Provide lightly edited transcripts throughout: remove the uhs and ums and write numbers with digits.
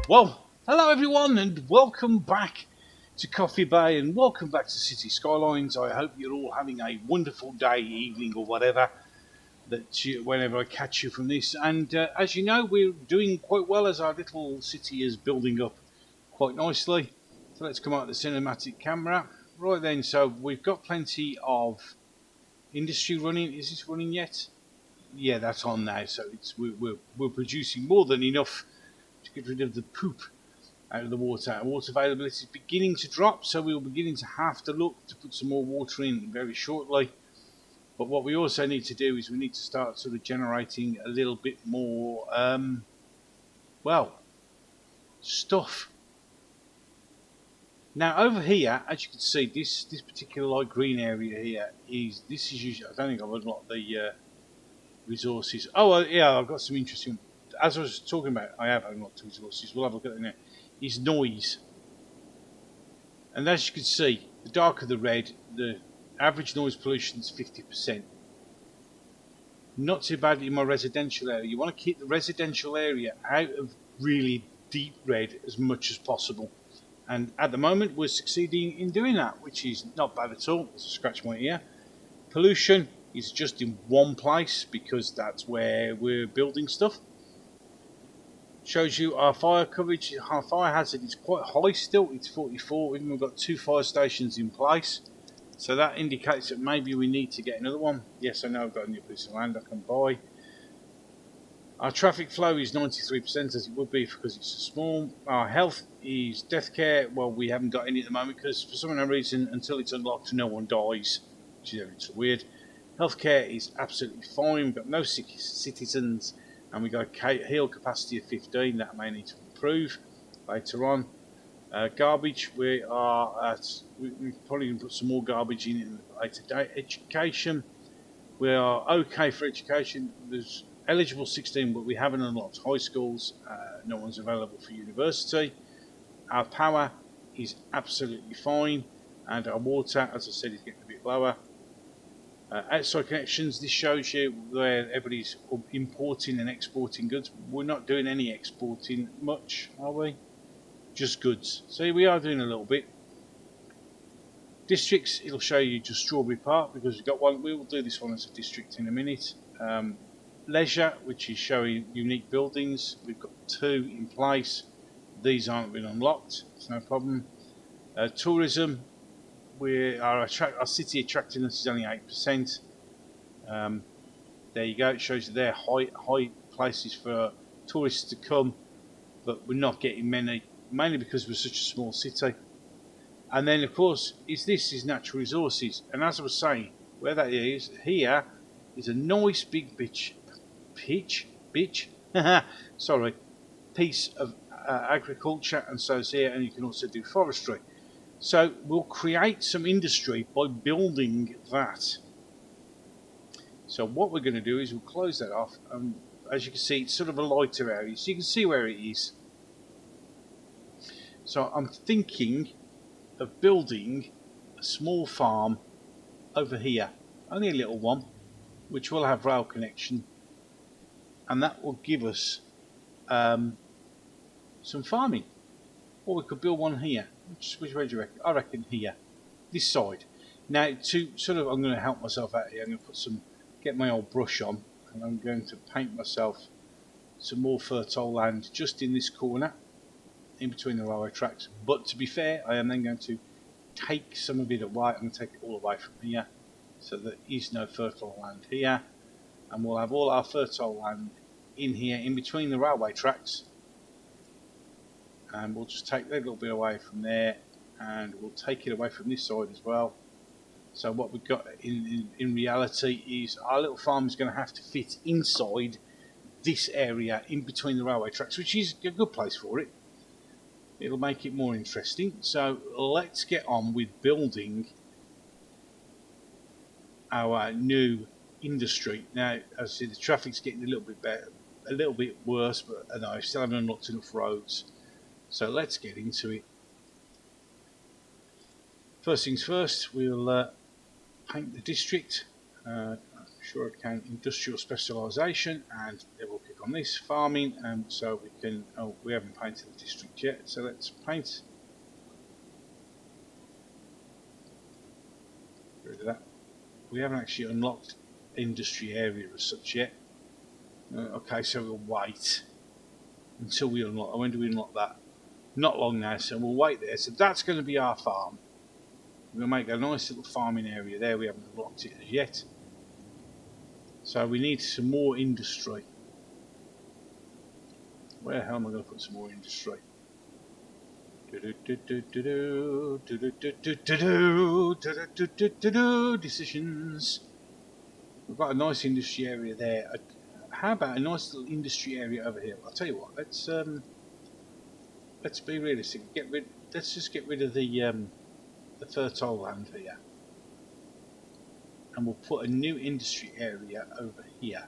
Well, hello everyone, and welcome back to Coffee Bay, and welcome back to City Skylines. I hope you're all having a wonderful day, evening, or whatever whenever I catch you from this. And as you know, we're doing quite well as our little city is building up quite nicely. So let's come out the cinematic camera. Right then, so we've got plenty of industry running. Is this running yet? Yeah, that's on now. So we're producing more than enough to get rid of the poop out of the water. Water availability is beginning to drop, so we're beginning to have to look to put some more water in very shortly. But what we also need to do is we need to start sort of generating a little bit more, stuff. Now over here, as you can see, this particular light green area here is usually, I don't think I've unlocked the resources. Oh yeah, I've got some interesting. As I was talking about, I have unlocked resources. We'll have a look at it now. Is noise, and as you can see, the darker the red, the average noise pollution is 50%. Not too bad in my residential area. You want to keep the residential area out of really deep red as much as possible. And at the moment, we're succeeding in doing that, which is not bad at all. Let's scratch my ear. Pollution is just in one place because that's where we're building stuff. Shows you our fire coverage. Our fire hazard is quite high still. It's 44. We've got 2 fire stations in place. So that indicates that maybe we need to get another one. Yes, I know I've got a new piece of land I can buy. Our traffic flow is 93% as it would be because it's so small. Our health is death care. Well, we haven't got any at the moment because for some reason, until it's unlocked, no one dies, which is so weird. Healthcare is absolutely fine. We've got no sick citizens, and we've got a heal capacity of 15. That may need to improve later on. Garbage, we're probably going to put some more garbage in a later date. Education, we are okay for education. There's eligible 16, but we haven't unlocked high schools. No one's available for university. Our power is absolutely fine, and our water, as I said, is getting a bit lower. Outside connections, this shows you where everybody's importing and exporting goods. We're not doing any exporting much, are we? Just goods. So we are doing a little bit. Districts, it'll show you just Strawberry Park because we've got one. We will do this one as a district in a minute. Leisure, which is showing unique buildings. We've got 2 in place. These aren't been unlocked. It's no problem. Tourism, our city attractiveness is only 8%. There you go. It shows you there high places for tourists to come, but we're not getting many, mainly because we're such a small city. And then, of course, this is natural resources. And as I was saying, where that is here is a nice big piece of agriculture, and so it's here, and you can also do forestry. So we'll create some industry by building that. So what we're going to do is we'll close that off. As you can see, it's sort of a lighter area, so you can see where it is. So I'm thinking of building a small farm over here, only a little one, which will have rail connection, and that will give us some farming. Or we could build one here. Which way do you reckon? I reckon here, this side. Now, to sort of, I'm going to help myself out here. I'm going to get my old brush on, and I'm going to paint myself some more fertile land just in this corner, in between the railway tracks. But to be fair, I am then going to take some of it away. I'm going to take it all away from here, so there is no fertile land here, and we'll have all our fertile land in here, in between the railway tracks. And we'll just take that little bit away from there, and we'll take it away from this side as well. So what we've got in reality is our little farm is going to have to fit inside this area in between the railway tracks, which is a good place for it. It'll make it more interesting. So let's get on with building our new industry. Now, as I see, the traffic's getting a little bit better, a little bit worse, but I still haven't unlocked enough roads. So let's get into it. First things first, we'll paint the district. I'm sure I can. Industrial specialisation, and there will be click on this farming, and so we can. Oh, we haven't painted the district yet, so let's paint. Get rid of that. We haven't actually unlocked industry area as such yet. Okay, so we'll wait until we unlock. When do we unlock that? Not long now, so we'll wait there. So that's going to be our farm. We're going to make a nice little farming area there. We haven't unlocked it as yet. So we need some more industry. Where the hell am I going to put some more industry? Decisions. We've got a nice industry area there. How about a nice little industry area over here? I'll tell you what. Let's be realistic. Let's just get rid of the fertile land here, and we'll put a new industry area over here.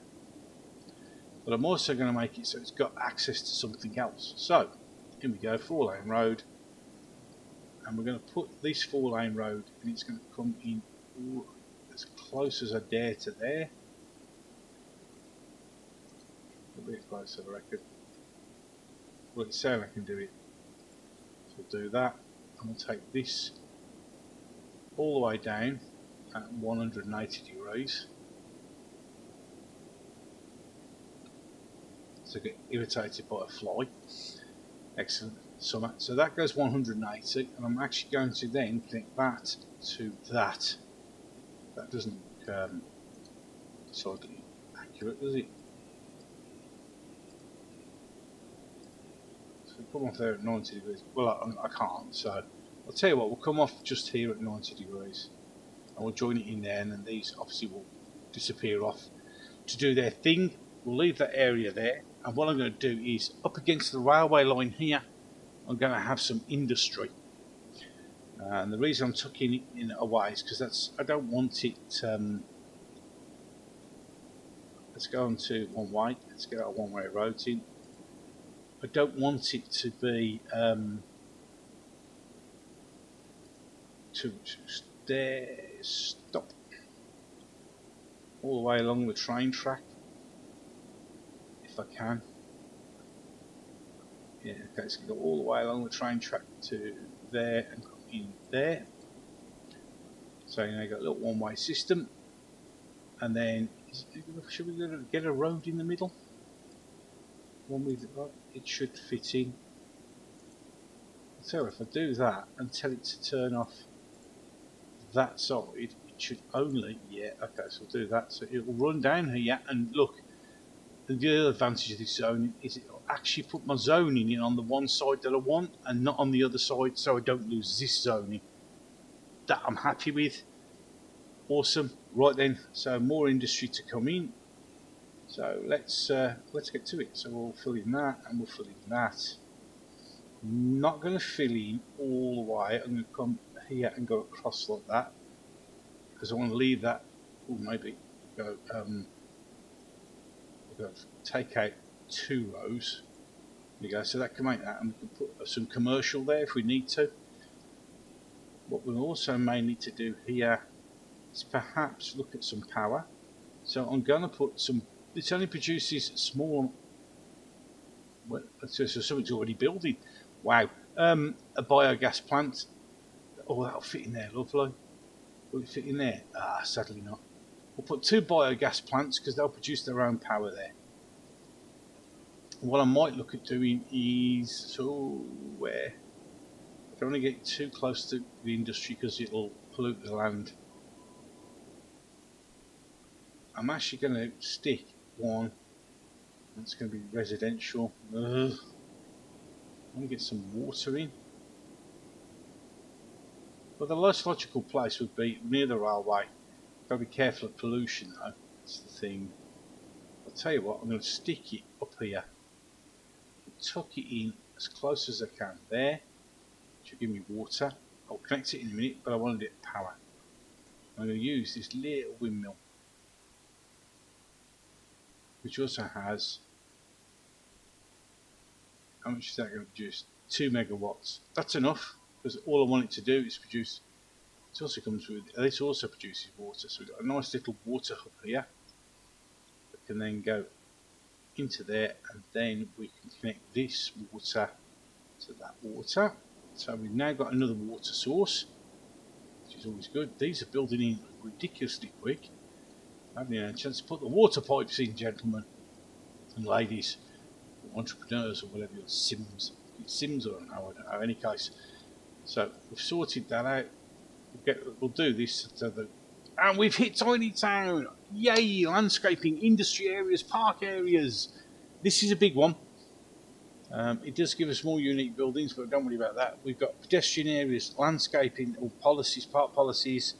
But I'm also going to make it so it's got access to something else. So here we go, 4-lane road, and we're going to put this 4-lane road, and it's going to come in as close as I dare to there. A bit closer, I reckon. Well, it's saying I can do it. So we'll do that, and we'll take this all the way down at 180 degrees. So get irritated by a fly. Excellent. So that goes 180, and I'm actually going to then connect that to that. That doesn't look decidedly accurate, does it? So we'll come off there at 90 degrees. Well, I can't, so I'll tell you what, we'll come off just here at 90 degrees. And we'll join it in there, and then these obviously will disappear off to do their thing. We'll leave that area there, and what I'm going to do is up against the railway line here, I'm going to have some industry. And the reason I'm tucking it in away is because I don't want it. Let's go on to one way. Let's get our one-way roads in. I don't want it to be stop all the way along the train track if I can. Yeah, okay, so go all the way along the train track to there and come in there. So you know, you've got a little one-way system, and then should we get a road in the middle? One with it should fit in. So if I do that and tell it to turn off that side, it should only, yeah, okay, so we'll do that. So it will run down here, and look, the other advantage of this zoning is it will actually put my zoning in on the one side that I want and not on the other side, so I don't lose this zoning. That I'm happy with. Awesome. Right then, so more industry to come in. So let's get to it. So we'll fill in that, and we'll fill in that. Not going to fill in all the way. I'm going to come here and go across like that, because I want to leave that. Or maybe go. We'll go take out 2 rows. There you go. So that can make that, and we can put some commercial there if we need to. What we also may need to do here is perhaps look at some power. So I'm going to put some. This only produces small. Well, so something's already building. Wow. A biogas plant. Oh, that'll fit in there, lovely. Will it fit in there? Ah, sadly not. We'll put 2 biogas plants because they'll produce their own power there. What I might look at doing is, so where? I don't want to get too close to the industry because it'll pollute the land. I'm actually going to stick one. That's going to be residential. I want to get some water in. Well, the most logical place would be near the railway. Got to be careful of pollution though. That's the thing. I'll tell you what, I'm going to stick it up here. Tuck it in as close as I can there. Should give me water. I'll connect it in a minute, but I wanted it power. I'm going to use this little windmill, which also has, how much is that going to produce? 2 megawatts. That's enough, because all I want it to do is produce. It also comes with, this also produces water, so we've got a nice little water hub here that can then go into there, and then we can connect this water to that water. So we've now got another water source, which is always good. These are building in ridiculously quick. I haven't had a chance to put the water pipes in, gentlemen and ladies, entrepreneurs or whatever your Sims or no, I don't know. Any case, so we've sorted that out. We'll do this and we've hit Tiny Town. Yay! Landscaping, industry areas, park areas. This is a big one. It does give us more unique buildings, but don't worry about that. We've got pedestrian areas, landscaping, or policies, park policies,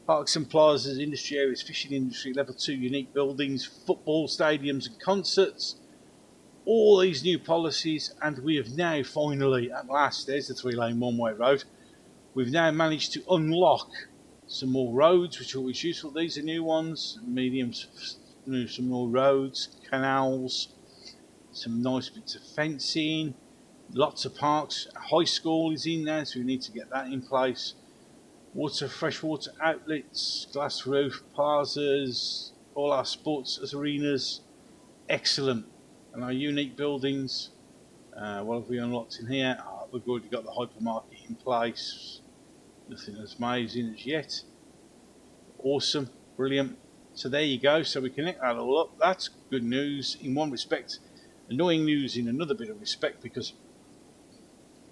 parks and plazas, industry areas, fishing industry, level 2 unique buildings, football stadiums and concerts. All these new policies, and we have now finally, at last, there's the 3-lane one-way road. We've now managed to unlock some more roads, which are always useful. These are new ones, mediums, some more roads, canals, some nice bits of fencing, lots of parks. A high school is in there, so we need to get that in place. Freshwater outlets, glass roof, plazas, all our sports arenas. Excellent. And our unique buildings. What have we unlocked in here? We've already got the hypermarket in place. Nothing as amazing as yet. Awesome. Brilliant. So there you go. So we connect that all up. That's good news in one respect. Annoying news in another bit of respect, because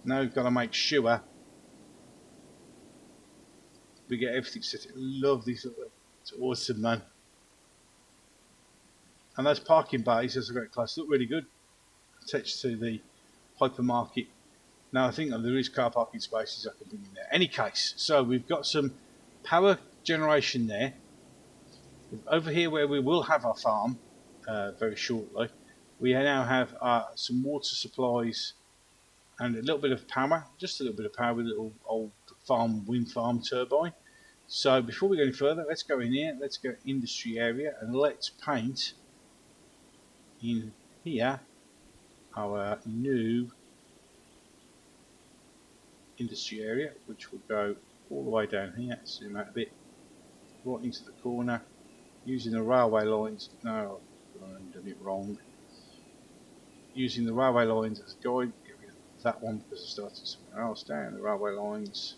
now we've got to make sure we get everything set. Love this. It's awesome, man. And those parking bays, as I get close, look really good. Attached to the hypermarket. Now I think there is car parking spaces I can bring in there. Any case, so we've got some power generation there. Over here where we will have our farm very shortly, we now have some water supplies and a little bit of power, just a little bit of power with a little old wind farm turbine. So before we go any further, let's go in here, let's go industry area, and let's paint in here our new industry area, which will go all the way down here, zoom out a bit, right into the corner, using the railway lines. No, I've done it wrong. Using the railway lines as a guide, get rid of that one because I started somewhere else down the railway lines.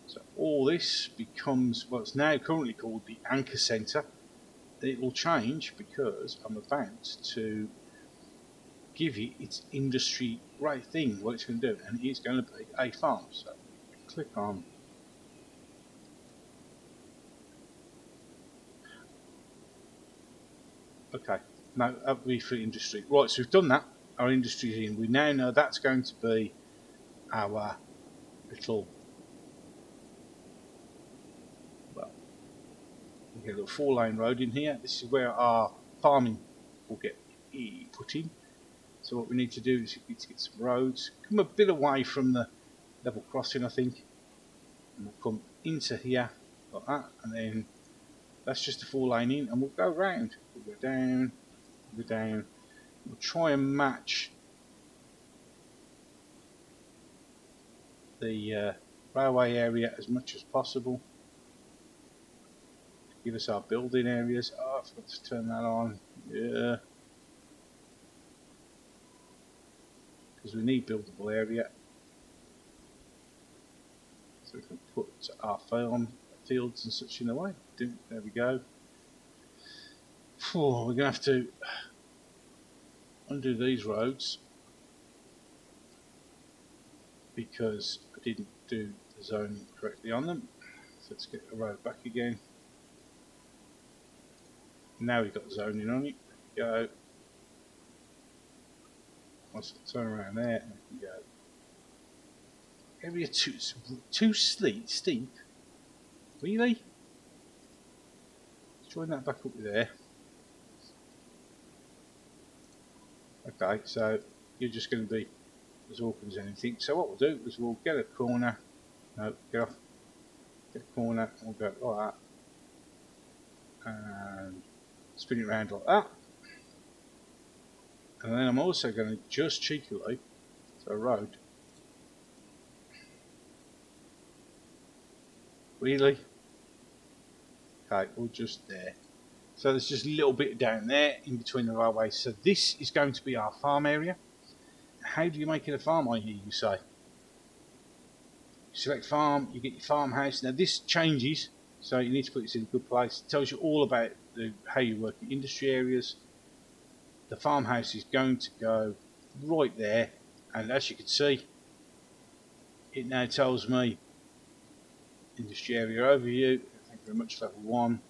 So all this becomes what's now currently called the anchor centre. It will change because I'm about to give you its industry right thing, what it's going to do, and it's going to be a farm. So click on okay, now that will be for industry. Right, so we've done that, our industry is in. We now know that's going to be our little, well, we get a little 4-lane road in here. This is where our farming will get put in. So what we need to do is we need to get some roads, come a bit away from the level crossing, I think, and we'll come into here like that, and then that's just a 4-lane in, and we'll go round. We'll go down, we'll go down. We'll try and match the railway area as much as possible. Give us our building areas. Oh, I forgot to turn that on. Yeah. Because we need buildable area. So we can put our farm fields and such in the way. There we go. We're going to have to undo these roads because I didn't do the zoning correctly on them. So let's get the road back again. Now we've got the zoning on it. There we go. Once I turn around there, and we can go. Area too steep. Really? Let's join that back up with there. Okay, so you're just going to be as awkward as anything. So what we'll do is we'll get a corner. No, get off. Get a corner. And we'll go like that, and spin it around like that. And then I'm also going to just cheekily to a road. Really? Okay, we'll just there. So there's just a little bit down there in between the railways. So this is going to be our farm area. How do you make it a farm, I hear you say? Select farm, you get your farmhouse. Now this changes, so you need to put this in a good place. It tells you all about how you work in industry areas. The farmhouse is going to go right there, and as you can see, it now tells me industry area overview. Thank you very much, level 1.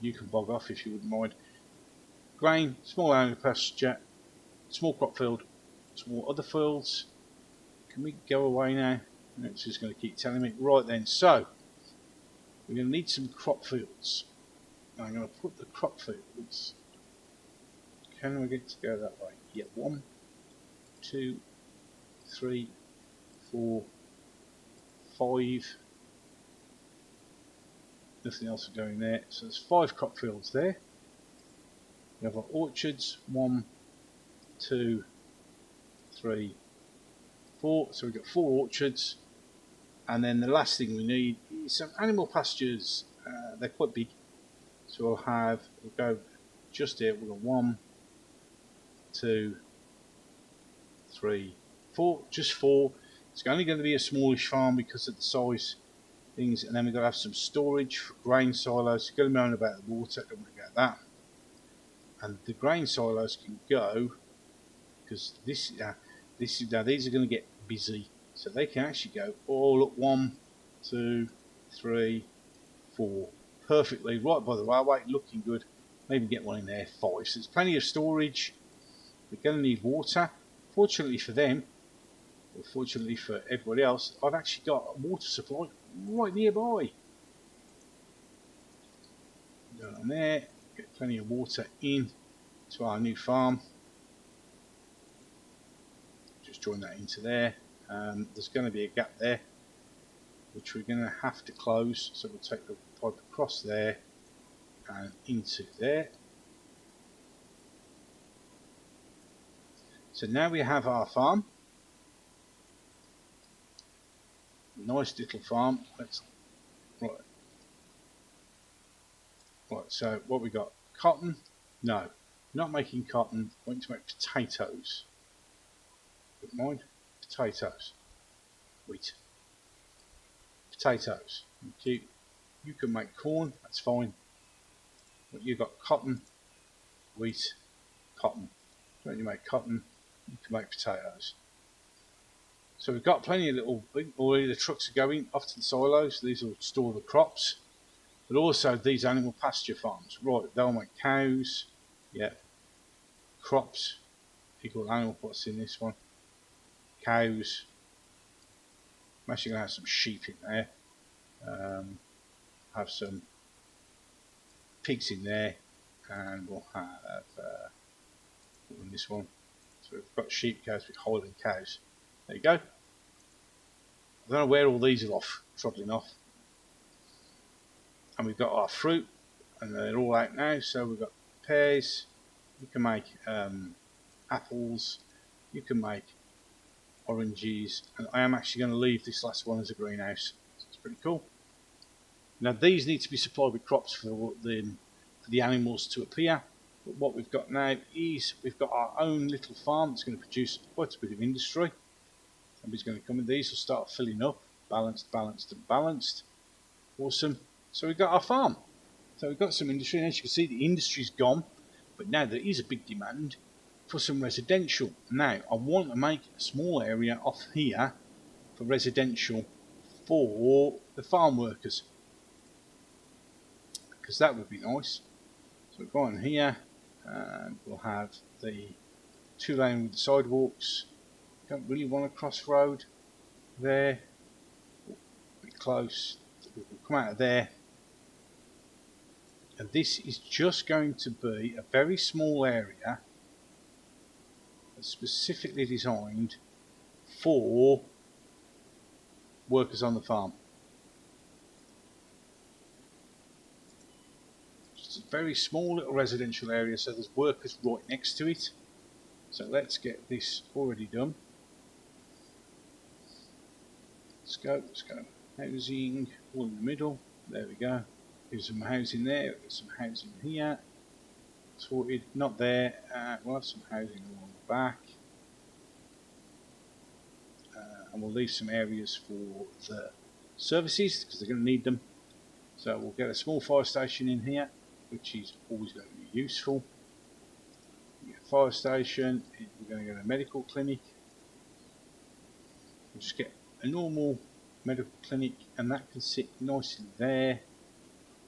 You can bog off if you wouldn't mind. Grain, small animal pasture, small crop field, small other fields. Can we go away now? It's just going to keep telling me. Right then, so we're going to need some crop fields. I'm going to put the crop fields. Can we get to go that way? Yeah, 1, 2, 3, 4, 5. Nothing else going there. So there's 5 crop fields there. We have our orchards. 1, 2, 3, 4. So we've got 4 orchards. And then the last thing we need is some animal pastures. They're quite big. So we'll go just here. We've got 1, 2, 3, 4. Just 4. It's only going to be a smallish farm because of the size things. And then we've got to have some storage for grain silos. You're going to moan about the water. Don't want to get that. And the grain silos can go because these are going to get busy. So they can actually go all at 1, 2, 3, 4. Perfectly right by the railway, looking good. Maybe get one in there, 5. So there's plenty of storage. We're going to need water. Fortunately for them, or fortunately for everybody else, I've actually got a water supply right nearby. Go on there, get plenty of water in to our new farm. Just join that into there. There's going to be a gap there which we're going to have to close, so we'll take the pipe across there and into there. So now we have our farm, nice little farm. Right, so what we got? Cotton? No, not making cotton. I'm going to make potatoes. Good mind. Potatoes, wheat, potatoes. You can make corn, that's fine. But you've got cotton, wheat, cotton. When you make cotton, you can make potatoes. So we've got plenty of already the trucks are going off to the silos. These will store the crops, but also these animal pasture farms. Right, they'll make cows, yeah, crops, equal animal, what's in this one? Cows. I'm actually going to have some sheep in there. Have some pigs in there, and we'll have in this one. So we've got sheep, cows, we're holding cows. There you go. I don't know where all these are trottling off. And we've got our fruit, and they're all out now. So we've got pears. You can make apples. You can make oranges, and I am actually going to leave this last one as a greenhouse. So it's pretty cool. Now these need to be supplied with crops for the animals to appear. But what we've got now is we've got our own little farm that's going to produce quite a bit of industry. Somebody's going to come in. These will start filling up, balanced, balanced, and balanced. Awesome. So we've got our farm. So we've got some industry, and as you can see, the industry's gone. But now there is a big demand for some residential. Now I want to make a small area off here for residential for the farm workers, because that would be nice. So we'll go on here and we'll have the 2-lane with the sidewalks. Don't really want a crossroad there. Be close. We'll come out of there. And this is just going to be a very small area specifically designed for workers on the farm. Just a very small little residential area, so there's workers right next to it. So let's get this already done. Let's go. Housing, all in the middle. There we go. There's some housing there, there's some housing here. Sorted, not there. We'll have some housing along the back. And we'll leave some areas for the services because they're going to need them. So we'll get a small fire station in here, which is always going to be useful. We get a fire station, we're going to get a medical clinic. We'll just get a normal medical clinic, and that can sit nicely there.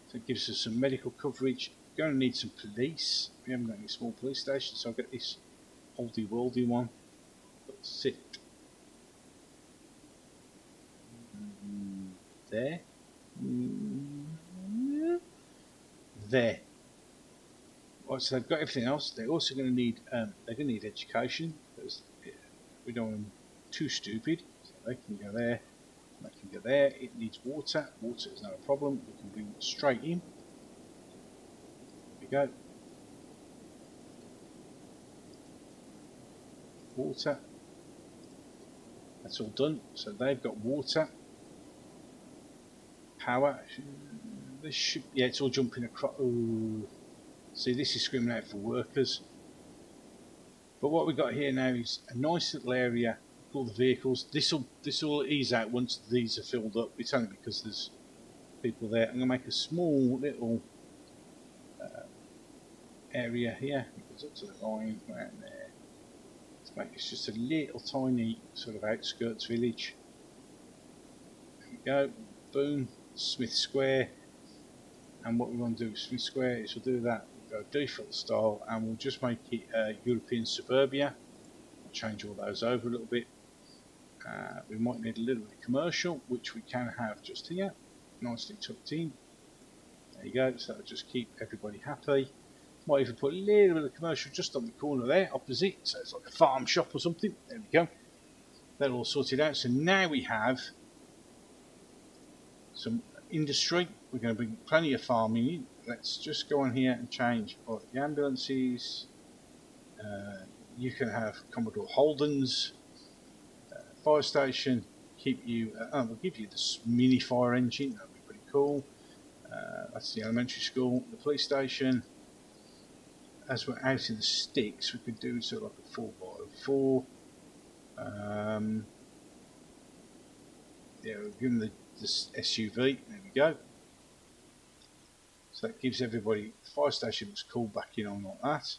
So it gives us some medical coverage. We're going to need some police. We haven't got any small police stations, so I'll get this oldie worldy one. Let's sit there. There. Right, so they've got everything else. They're also going to need education because we don't want them too stupid. So they can go there. They can go there. It needs water. Water is not a problem. We can bring it straight in. There we go. Water. That's all done. So they've got water. Power. This should, yeah, it's all jumping across. Ooh. See, this is screaming out for workers. But what we've got here now is a nice little area for all the vehicles. This will ease out once these are filled up. It's only because there's people there. I'm going to make a small little area here. It goes up to the line around there. Let's make it just a little tiny sort of outskirts village. There we go. Boom. Smith Square. And what we want to do with Smith Square is we'll do that. We'll go default style and we'll just make it European suburbia. We'll change all those over a little bit. We might need a little bit of commercial, which we can have just here, nicely tucked in. There you go, so that'll just keep everybody happy. Might even put a little bit of commercial just on the corner there, opposite, so it's like a farm shop or something. There we go. They're all sorted out. So now we have some industry. We're going to bring plenty of farming in. Let's just go on here and change all the ambulances. You can have Commodore Holden's fire station. Keep you. We'll give you this mini fire engine. That'll be pretty cool. That's the elementary school. The police station. As we're out in the sticks, we could do sort of like a 4x4. Yeah, we'll give them this SUV. There we go. So that gives everybody, the fire station looks cool backing on like that.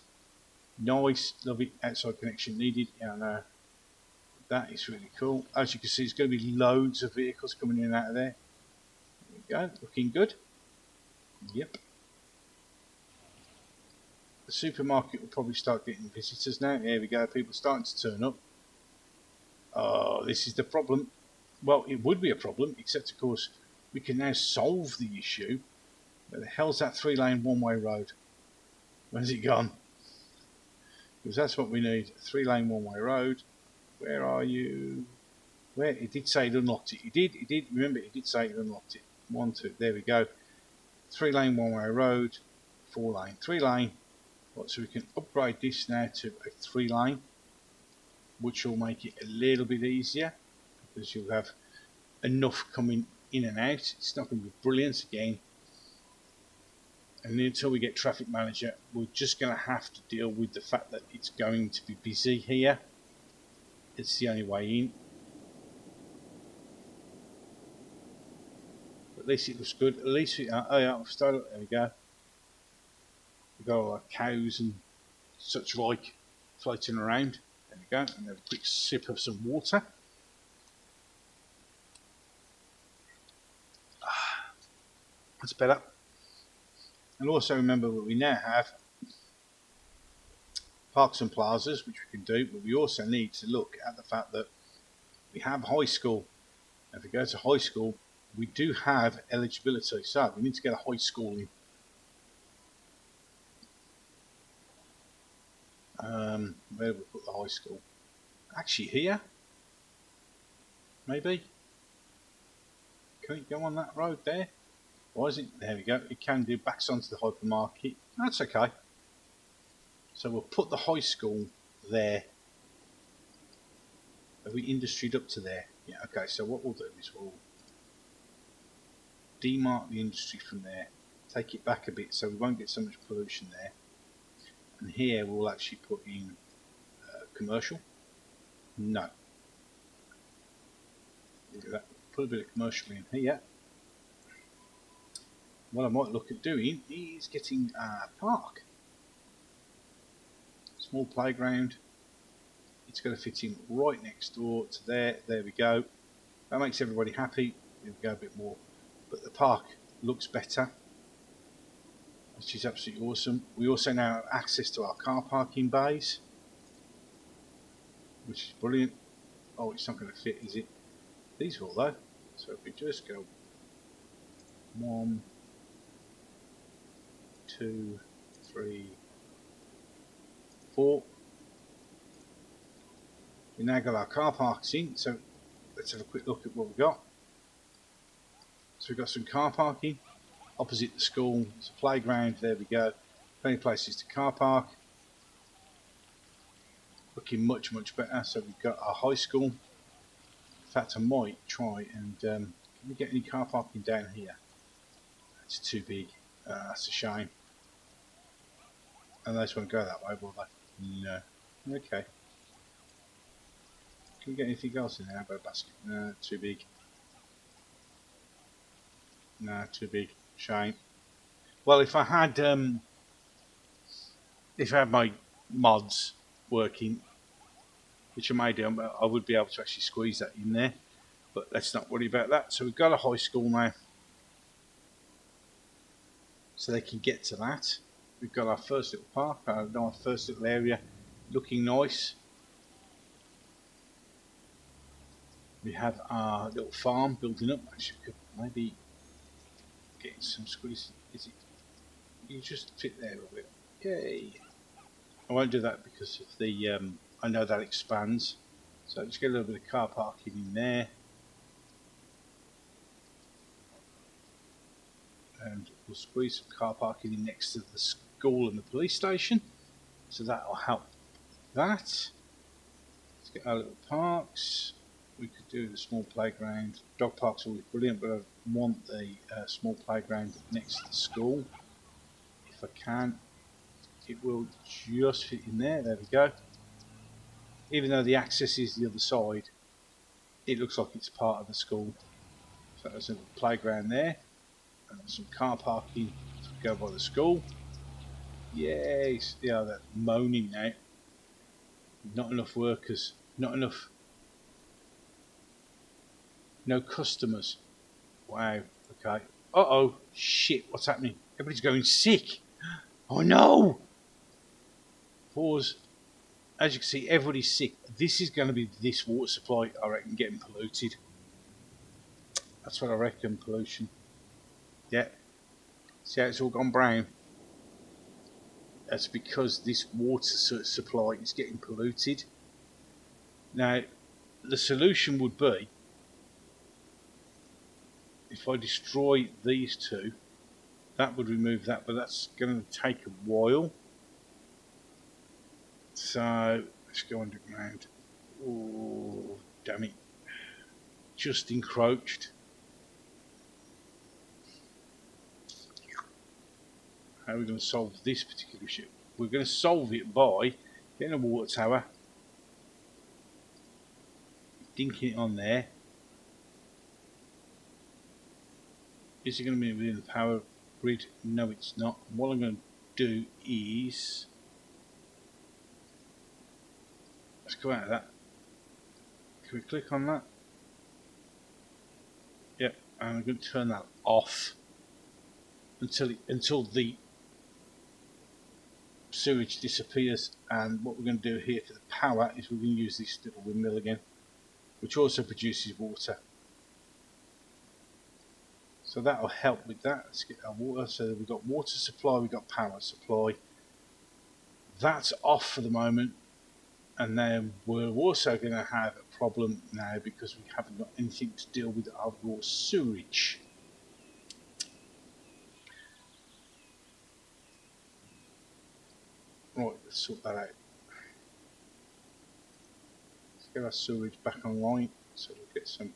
Nice, lovely outside connection needed. Yeah, I know. That is really cool. As you can see, there's going to be loads of vehicles coming in and out of there. There we go, looking good. Yep. The supermarket will probably start getting visitors now. Here we go, people starting to turn up. Oh, this is the problem. Well, it would be a problem, except of course we can now solve the issue. Where the hell's that 3-lane one-way road? Where's it gone? Because that's what we need, a 3-lane one-way road. Where are you? Where? It did say it unlocked it. It did. Remember, it did say it unlocked it. 1, 2, there we go. 3-lane one-way road, 4-lane, 3-lane. Right, so we can upgrade this now to a 3-lane, which will make it a little bit easier because you'll have enough coming in and out. It's not going to be brilliant again. And until we get traffic manager, we're just going to have to deal with the fact that it's going to be busy here. It's the only way in. But at least it looks good. At least we oh yeah, I've started. There we go. We've got all our cows and such like floating around. There we go. And have a quick sip of some water. That's better. And also remember that we now have parks and plazas, which we can do, but we also need to look at the fact that we have high school. If we go to high school, we do have eligibility, so we need to get a high school in. Where do we put the high school? Actually here? Maybe? Can it go on that road there? Why is it? There we go. It can do. Backs onto the hypermarket. That's okay. So we'll put the high school there. Have we industried up to there? Yeah, okay. So what we'll do is we'll demark the industry from there. take it back a bit so we won't get so much pollution there. And here we'll actually put in commercial. No. Look at that. Put a bit of commercial in here. What I might look at doing is getting a park. Small playground. It's going to fit in right next door to there. There we go. That makes everybody happy. Here we go a bit more. But the park looks better, which is absolutely awesome. We also now have access to our car parking bays, which is brilliant. Oh, it's not going to fit, is it? These will though. So if we just go 1, 2, 3, 4. We now got our car parks in, so let's have a quick look at what we've got. So we've got some car parking opposite the school. It's a playground, there we go. Plenty of places to car park. Looking much, much better. So we've got our high school. In fact, I might try and, can we get any car parking down here? It's too big, that's a shame. And those won't go that way, will they? No. Okay. Can we get anything else in there? How about a basket? No, too big. No, too big. Shame. Well, if I had my mods working, which I may do, I would be able to actually squeeze that in there. But let's not worry about that. So we've got a high school now, so they can get to that. We've got our first little park, our first little area, looking nice. We have our little farm building up. Actually, we could maybe get some squeeze. Is it? You just fit there a bit. Yay! I won't do that because of the. I know that expands, so just get a little bit of car parking in there, and we'll squeeze some car parking in next to the school and the police station. So that will help. That. Let's get our little parks. We could do the small playground. Dog park's always brilliant, but I want the small playground next to the school. If I can, it will just fit in there. There we go. Even though the access is the other side, it looks like it's part of the school. So there's a playground there, and some car parking to go by the school. Yes, yeah, they're moaning now. Not enough workers, not enough. No customers. Wow, okay. Uh-oh, shit, what's happening? Everybody's going sick. Oh no! Pause. As you can see, everybody's sick. This is going to be this water supply, I reckon, getting polluted. That's what I reckon, pollution. Yeah. See how it's all gone brown? That's because this water supply is getting polluted. Now, the solution would be, if I destroy these two, that would remove that, but that's going to take a while. So let's go underground. Oh, damn it. Just encroached. How are we going to solve this particular issue? We're going to solve it by getting a water tower, dinking it on there. Is it going to be within the power grid? No, it's not. What I'm going to do is, let's go out of that. Can we click on that? Yep, and I'm going to turn that off until the sewage disappears. And what we're going to do here for the power is we're going to use this little windmill again, which also produces water. So that will help with that. Let's get our water. So we've got water supply, we've got power supply. That's off for the moment. And then we're also going to have a problem now because we haven't got anything to deal with our raw sewage. Right, let's sort that out. Let's get our sewage back online so we'll get some.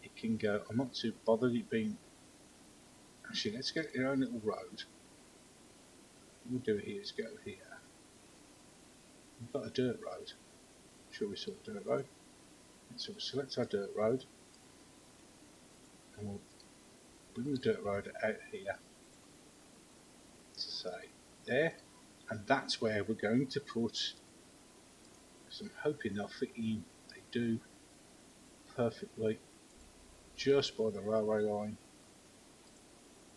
It can go. I'm not too bothered it being Actually, let's get our own little road. What we'll do here is go here. We've got a dirt road. Sure, we saw a dirt road. So we'll select our dirt road, and we'll bring the dirt road out here to say there, and that's where we're going to put. Because I'm hoping they'll fit in. They do perfectly, just by the railway line.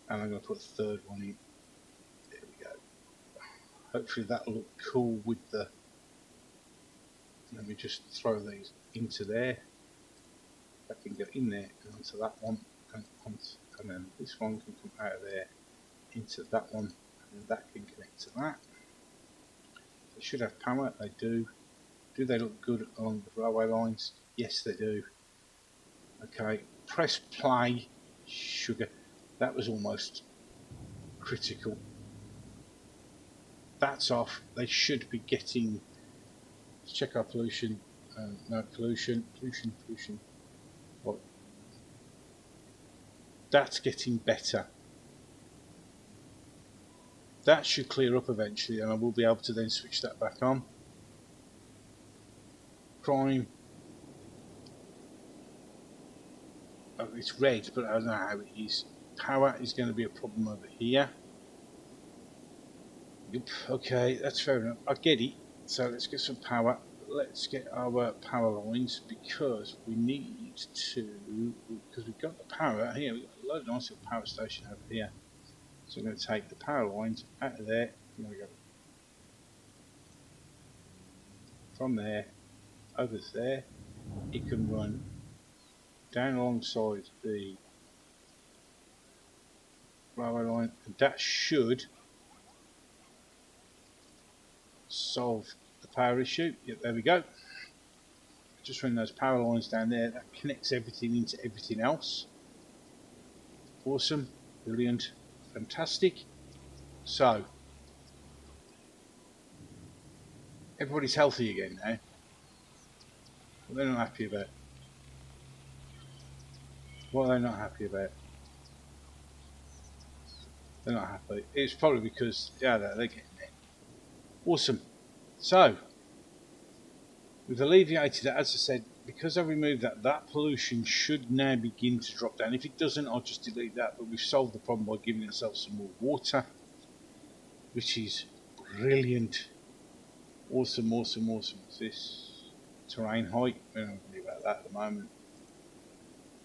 And I'm going to put a third one in. There we go. Hopefully that'll look cool with the. Let me just throw these into there. I can get in there and onto that one, and then this one can come out of there into that one, and that can connect to that. They should have power. They do. Do they look good along the railway lines? Yes, they do. Okay, press play. Sugar. That was almost critical. That's off. They should be getting. Let's check our pollution. No pollution. What? That's getting better. That should clear up eventually, and I will be able to then switch that back on. Crime. Oh, it's red, but I don't know how it is. Power is going to be a problem over here. Yep, okay, that's fair enough. I get it. So let's get some power. Let's get our power lines because we need to. Because we've got the power here. We've got a load of nice little power station over here. So I'm going to take the power lines out of there. There we go. From there over to there. It can run down alongside the railway line, and that should solve the power issue. Yep, there we go. Just run those power lines down there. That connects everything into everything else. Awesome, brilliant, fantastic. So everybody's healthy again now. What they're not happy about. What are they not happy about? They're not happy. It's probably because, yeah, they're getting there. Awesome. So, we've alleviated that, as I said, because I removed that, that pollution should now begin to drop down. If it doesn't, I'll just delete that, but we've solved the problem by giving ourselves some more water, which is brilliant. Awesome, awesome, awesome. What's this? Terrain height. We don't worry about that at the moment.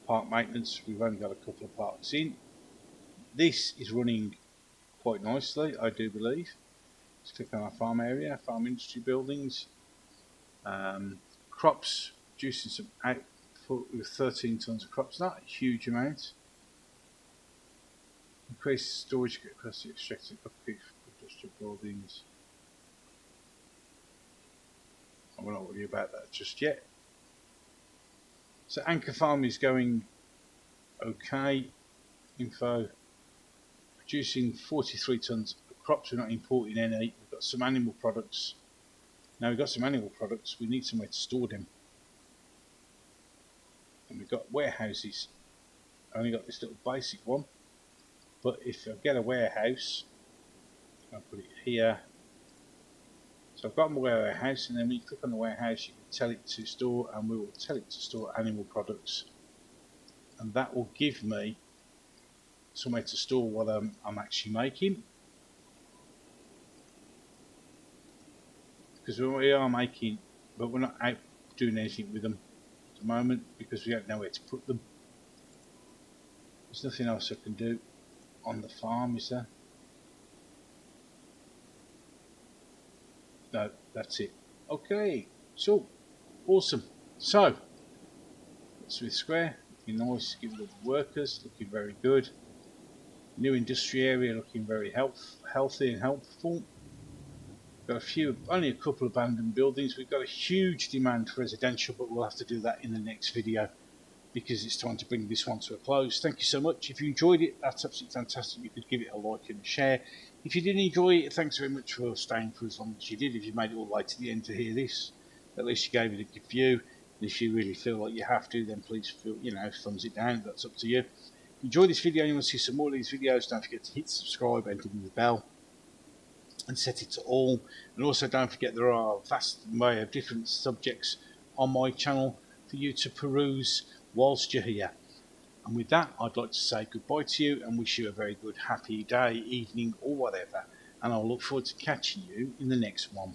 Park maintenance, we've only got a couple of parks in. This is running quite nicely, I do believe. Let's click on our farm area, farm industry buildings. Crops, producing some output with 13 tonnes of crops, not a huge amount. Increase storage capacity, extracted upkeep for industrial buildings. I'm not worried about that just yet. So Anchor Farm is going okay. Info. Producing 43 tonnes of crops, we're not importing any. We've got some animal products. Now we've got some animal products, we need somewhere to store them. And we've got warehouses. I only got this little basic one. But if I get a warehouse, I'll put it here. So I've got my warehouse, and then when you click on the warehouse, you can tell it to store, and we will tell it to store animal products. And that will give me somewhere to store what I'm actually making. Because we are making, but we're not out doing anything with them at the moment because we don't know where to put them. There's nothing else I can do on the farm, is there? No, that's it. Okay, so awesome. So Smith Square, looking nice, give it the workers, looking very good. New industry area looking very healthy and helpful. Got only a couple of abandoned buildings. We've got a huge demand for residential, but we'll have to do that in the next video because it's time to bring this one to a close. Thank you so much. If you enjoyed it, that's absolutely fantastic. You could give it a like and a share. If you didn't enjoy it, thanks very much for staying for as long as you did. If you made it all the way to the end to hear this, at least you gave it a good view. And if you really feel like you have to, then please feel, thumbs it down. That's up to you. If you enjoyed this video and you want to see some more of these videos, don't forget to hit subscribe and ding the bell and set it to all. And also don't forget there are a vast array of different subjects on my channel for you to peruse whilst you're here. And with that, I'd like to say goodbye to you and wish you a very good happy day, evening or whatever. And I'll look forward to catching you in the next one.